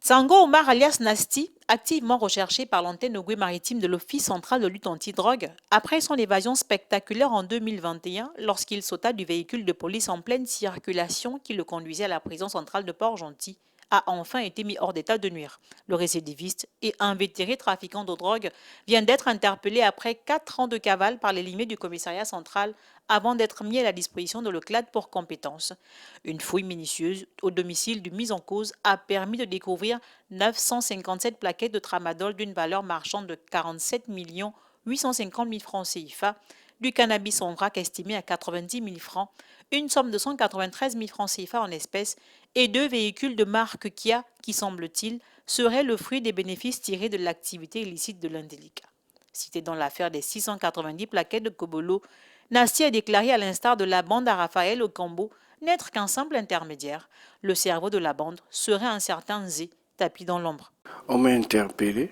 Sango Omar alias Nasty, activement recherché par l'antenne Ogoué maritime de l'Office central de lutte anti-drogue, après son évasion spectaculaire en 2021 lorsqu'il sauta du véhicule de police en pleine circulation qui le conduisait à la prison centrale de Port-Gentil, a enfin été mis hors d'état de nuire. Le récidiviste et invétéré trafiquant de drogue vient d'être interpellé après 4 ans de cavale par les limiers du commissariat central avant d'être mis à la disposition de l'OCLAD pour compétence. Une fouille minutieuse au domicile du mis en cause a permis de découvrir 957 plaquettes de tramadol d'une valeur marchande de 47 850 000 francs CFA, du cannabis en vrac estimé à 90 000 francs, une somme de 193 000 francs CFA en espèces et 2 véhicules de marque Kia qui, semble-t-il, seraient le fruit des bénéfices tirés de l'activité illicite de l'indélicat. Cité dans l'affaire des 690 plaquettes de Kobolo, Nasty a déclaré, à l'instar de la bande à Raphaël Okambo, n'être qu'un simple intermédiaire. Le cerveau de la bande serait un certain Zé, tapis dans l'ombre. On m'a interpellé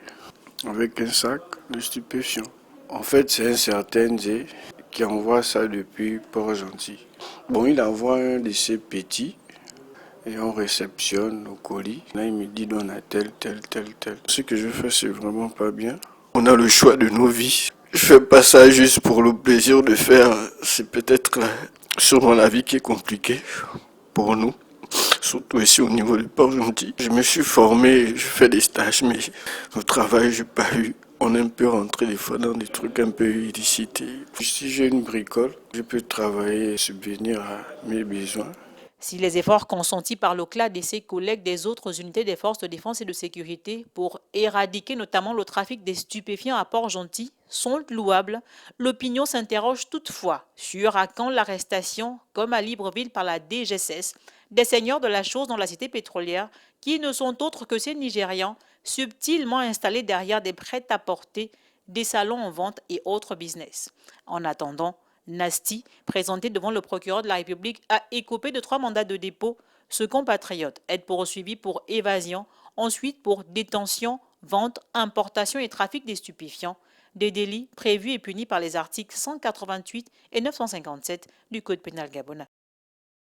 avec un sac de stupéfiants. En fait, c'est un certain Zé qui envoie ça depuis Port-Gentil. Bon, il envoie un de ses petits et on réceptionne nos colis. Là, il me dit on a tel. Ce que je fais, c'est vraiment pas bien. On a le choix de nos vies. Je fais pas ça juste pour le plaisir de faire. C'est peut-être sûrement la vie qui est compliquée pour nous. Surtout ici au niveau du Port-Gentil. Je me suis formé, je fais des stages, mais au travail, je n'ai pas eu. On est un peu rentré des fois dans des trucs un peu illicites. Si j'ai une bricole, je peux travailler et subvenir à mes besoins. Si les efforts consentis par l'OCLAD et ses collègues des autres unités des forces de défense et de sécurité pour éradiquer notamment le trafic des stupéfiants à Port-Gentil sont louables, l'opinion s'interroge toutefois sur à quand l'arrestation, comme à Libreville par la DGSS, des seigneurs de la chose dans la cité pétrolière qui ne sont autres que ces Nigérians subtilement installés derrière des prêt-à-porter, des salons en vente et autres business. En attendant, Nasty, présenté devant le procureur de la République, a écopé de 3 mandats de dépôt. Ce compatriote est poursuivi pour évasion, ensuite pour détention, vente, importation et trafic des stupéfiants, des délits prévus et punis par les articles 188 et 957 du Code pénal gabonais.